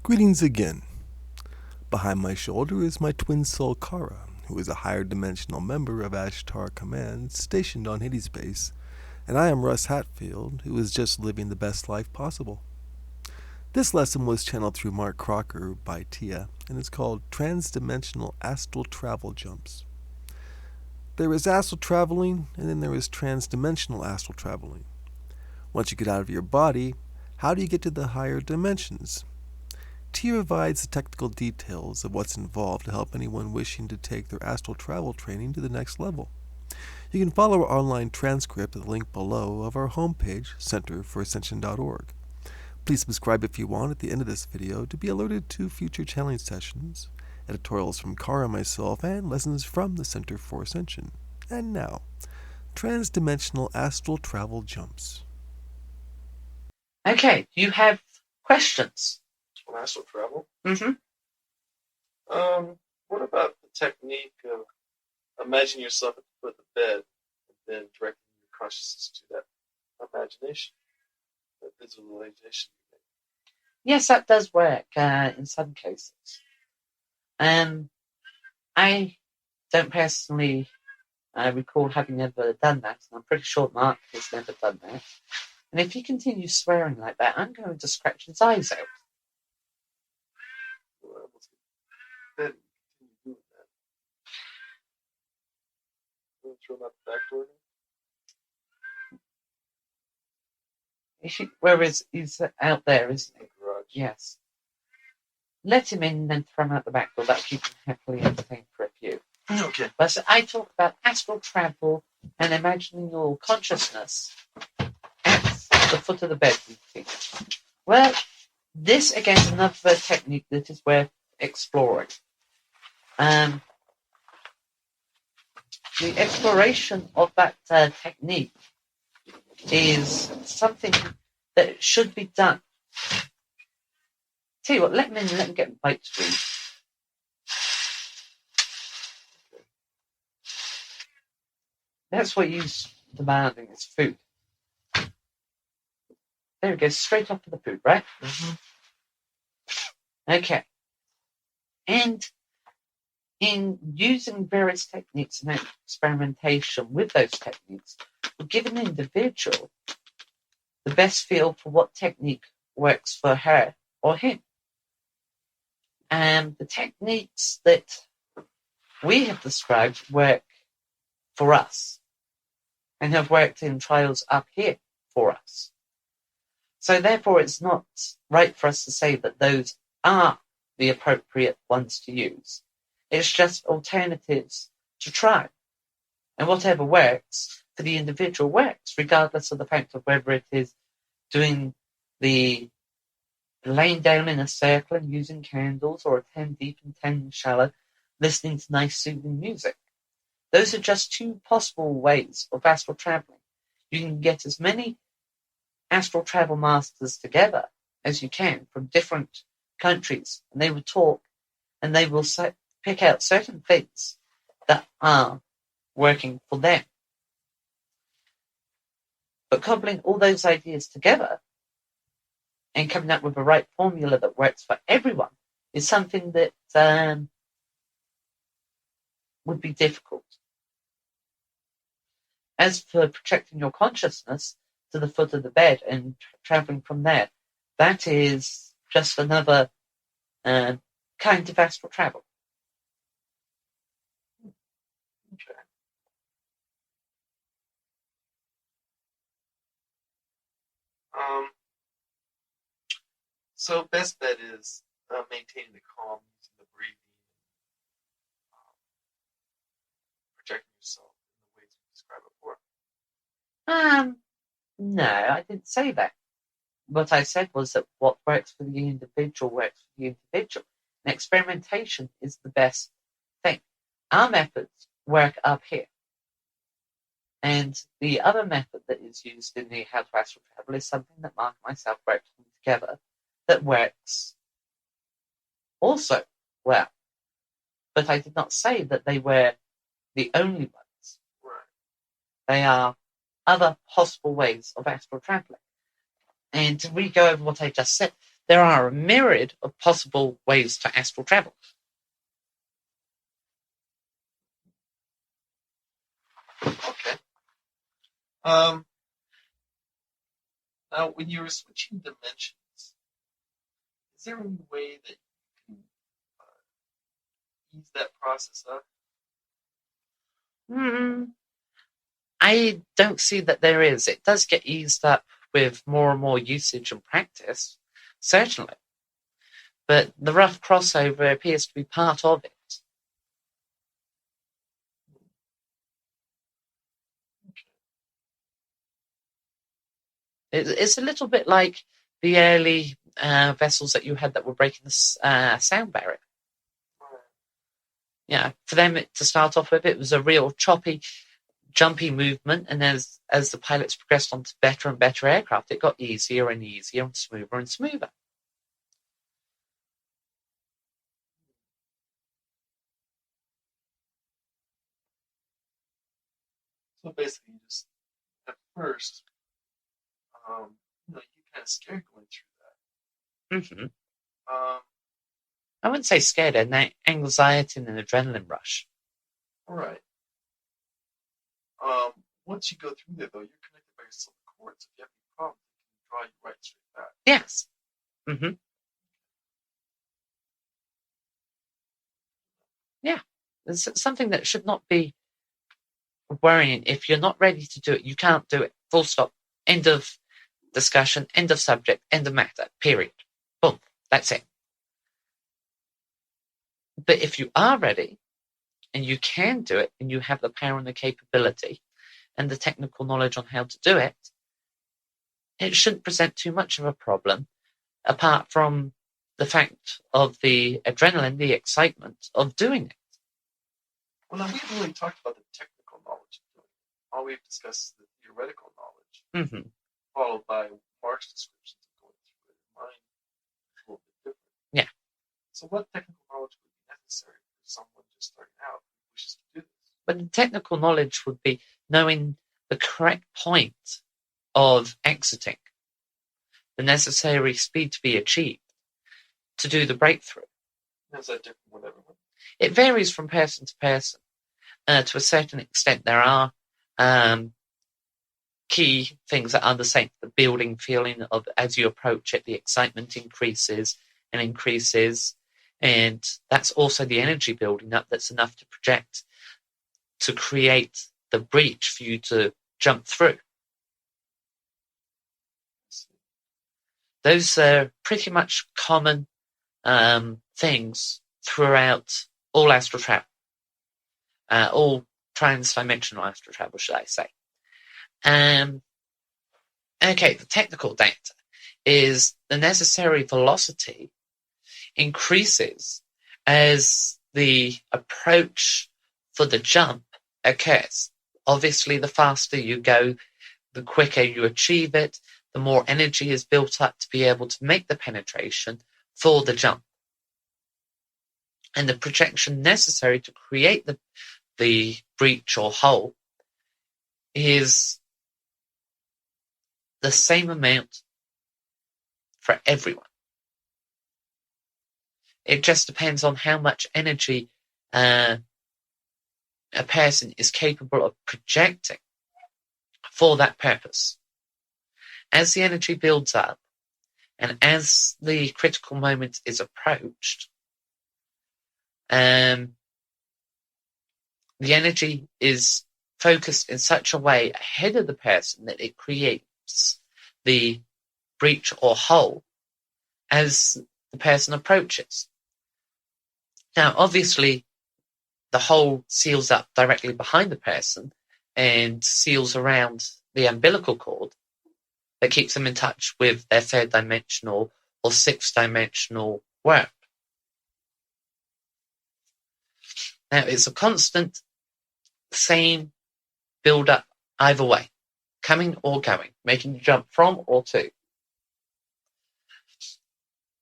Greetings again. Behind my shoulder is my twin soul Kara, who is a higher dimensional member of Ashtar Command stationed on Hades base, and I am Russ Hatfield, who is just living the best life possible. This lesson was channeled through Mark Crocker by Tia, and is called Transdimensional Astral Travel Jumps. There is astral traveling, and then there is transdimensional astral traveling. Once you get out of your body, how do you get to the higher dimensions? Tia provides the technical details of what's involved to help anyone wishing to take their astral travel training to the next level. You can follow our online transcript at the link below of our homepage, centerforascension.org. Please subscribe if you want at the end of this video to be alerted to future channeling sessions, editorials from Kara and myself, and lessons from the Center for Ascension. And now, transdimensional astral travel jumps. Okay, you have questions. On astral travel? Mm-hmm. What about the technique of imagine yourself at the foot of the bed and then directing your consciousness to that imagination, that visualization you make? Yes, that does work in some cases. I don't personally recall having ever done that, and I'm pretty sure Mark has never done that. And if he continues swearing like that, I'm going to scratch his eyes out. Well, let's then continue doing that. We'll throw him out the back door again? Where is he's out there, isn't he? In the garage. Yes. Let him in and then throw him out the back door. That'll keep him happily entertained for a few. Okay. But I talk about astral travel and imagining your consciousness at the foot of the bed. Well, this again is another technique that is worth exploring. The exploration of that technique is something that should be done. Tell you what, let me get a bite to eat. That's what he's demanding is food. There we go, straight off to the food, right? Mm-hmm. Okay. And in using various techniques and experimentation with those techniques, will give an individual the best feel for what technique works for her or him. And the techniques that we have described work for us and have worked in trials up here for us. So therefore, it's not right for us to say that those are the appropriate ones to use. It's just alternatives to try. And whatever works for the individual works, regardless of the fact of whether it is doing the laying down in a circle and using candles, or a 10 deep and 10 shallow, listening to nice soothing music. Those are just two possible ways of astral traveling. You can get as many astral travel masters together as you can from different countries, and they will talk and they will pick out certain things that are working for them. But cobbling all those ideas together and coming up with a right formula that works for everyone is something that would be difficult. As for projecting your consciousness to the foot of the bed and traveling from there, that is just another kind of astral travel. Okay. So best bet is maintaining the calm, using the breathing, projecting yourself in the ways we described before. No, I didn't say that. What I said was that what works for the individual works for the individual. And experimentation is the best thing. Our methods work up here. And the other method that is used in the How to Astral Travel is something that Mark and myself worked on together that works also well. But I did not say that they were the only ones. Right. They are other possible ways of astral traveling. And to re-go over what I just said, there are a myriad of possible ways to astral travel. Okay. Now, when you were switching dimensions, is there any way that you can ease that process up? I don't see that there is. It does get eased up with more and more usage and practice, certainly. But the rough crossover appears to be part of it. It's a little bit like the early vessels that you had that were breaking the sound barrier. Yeah, for them to start off with, it was a real choppy, jumpy movement, and as the pilots progressed onto better and better aircraft, it got easier and easier and smoother. So basically, you just, at first, you get kind of scared going through that. I wouldn't say scared, and anxiety and an adrenaline rush. All right. Once you go through there, though, you're connected by your silver cord, so if you have any problems, it can draw you right straight back. Yes. Yeah. It's something that should not be worrying. If you're not ready to do it, you can't do it. Full stop. End of discussion. End of subject. End of matter. Period. Boom. That's it. But if you are ready, and you can do it, and you have the power and the capability and the technical knowledge on how to do it, it shouldn't present too much of a problem, apart from the fact of the adrenaline, the excitement of doing it. Well, now, we haven't really talked about the technical knowledge of doing it. All we've discussed is the theoretical knowledge, followed by Mark's descriptions of going through it. Mine is a little bit different. Yeah. So what technical knowledge would be necessary for someone just starting out who wishes to do this? But the technical knowledge would be knowing the correct point of exiting, the necessary speed to be achieved to do the breakthrough. Is that different with everyone? It varies from person to person. To a certain extent, there are key things that are the same. The building feeling of as you approach it, the excitement increases and increases. And that's also the energy building up that's enough to project, to create the breach for you to jump through. Those are pretty much common things throughout all astral travel. All trans-dimensional astral travel, should I say. Okay, the technical data is the necessary velocity increases as the approach for the jump occurs. Obviously, the faster you go, the quicker you achieve it, the more energy is built up to be able to make the penetration for the jump. And the projection necessary to create the breach or hole is the same amount for everyone. It just depends on how much energy a person is capable of projecting for that purpose. As the energy builds up and as the critical moment is approached, the energy is focused in such a way ahead of the person that it creates the breach or hole as the person approaches. Now, obviously, the hole seals up directly behind the person and seals around the umbilical cord that keeps them in touch with their third dimensional or sixth dimensional world. Now, it's a constant same build up either way, coming or going, making you jump from or to.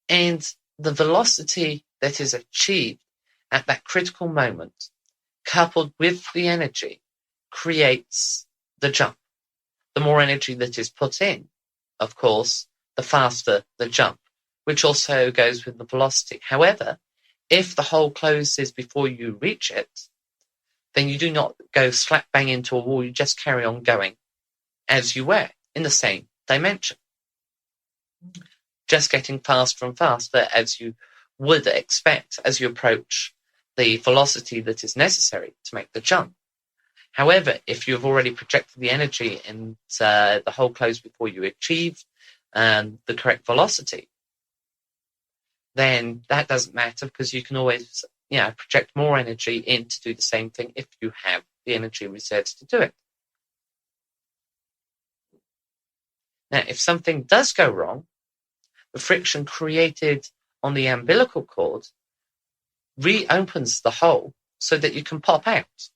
And the velocity that is achieved at that critical moment, coupled with the energy, creates the jump. The more energy that is put in, of course, the faster the jump which also goes with the velocity. However, if the hole closes before you reach it, then you do not go slap bang into a wall, you just carry on going as you were in the same dimension. Just getting faster and faster as you would expect as you approach the velocity that is necessary to make the jump. However, if you've already projected the energy and the hole closed before you achieve the correct velocity, then that doesn't matter because you can always project more energy in to do the same thing if you have the energy reserves to do it. Now, if something does go wrong, the friction created on the umbilical cord reopens the hole so that you can pop out.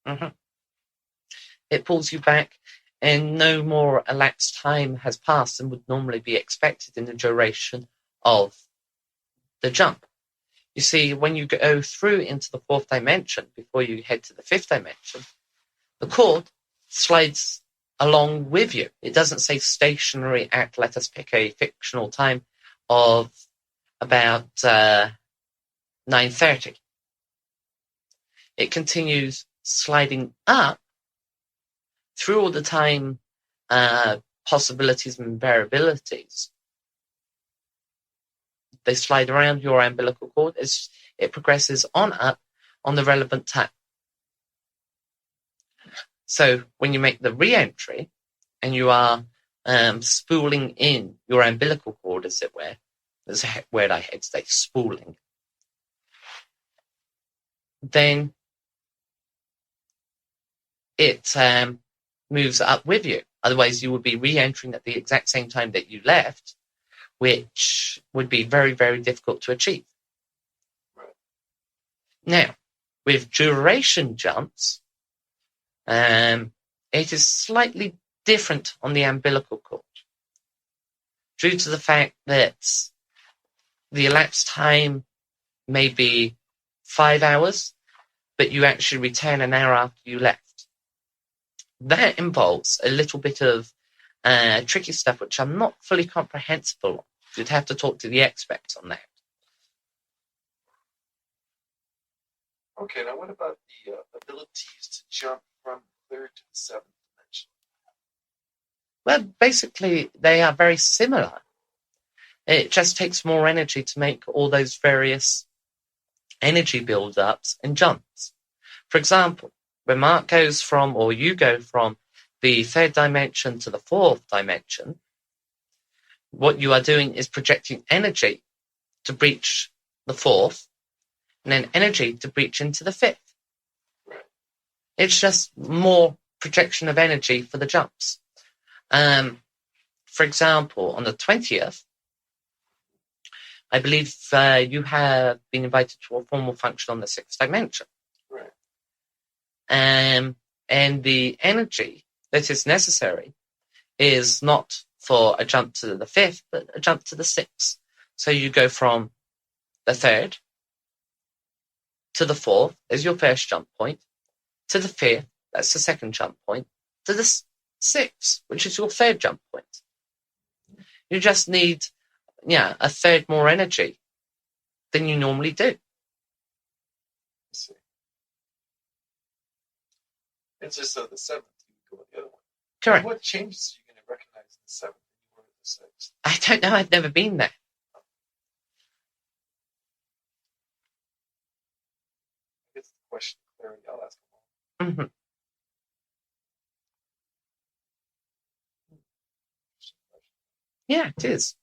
Mm-hmm. It pulls you back, and no more elapsed time has passed than would normally be expected in the duration of the jump. You see, when you go through into the fourth dimension, before you head to the fifth dimension, the cord slides along with you. It doesn't say stationary at, let us pick a fictional time of about 9:30. It continues sliding up through all the time possibilities and variabilities. They slide around your umbilical cord as it progresses on up on the relevant time. So when you make the re-entry and you are spooling in your umbilical cord, as it were, that's a word I hate to say, spooling, then it moves up with you. Otherwise, you would be re-entering at the exact same time that you left, which would be very, very difficult to achieve. Right. Now, with duration jumps, it is slightly different on the umbilical cord, due to the fact that the elapsed time may be 5 hours, but you actually return an hour after you left. That involves a little bit of tricky stuff, which I'm not fully comprehensible on. You'd have to talk to the experts on that. Okay, now what about the abilities to jump from the third to the seventh dimension? Well, basically, they are very similar. It just takes more energy to make all those various energy build-ups and jumps. For example, when Mark goes from, or you go from the third dimension to the fourth dimension, what you are doing is projecting energy to breach the fourth, and then energy to breach into the fifth. Right. It's just more projection of energy for the jumps. For example, on the 20th, I believe you have been invited to a formal function on the sixth dimension. Right. And the energy that is necessary is not for a jump to the fifth, but a jump to the sixth. So you go from the third to the fourth is your first jump point, to the fifth, that's the second jump point, to the sixth, which is your third jump point. You just need a third more energy than you normally do. I see. It's just so the seventh, you go with the other one. Correct. And what changes are you going to recognize in the seventh than you were in the sixth? I don't know. I've never been there. I guess the question clarity, I'll ask them all. Mm-hmm. Yeah, it is.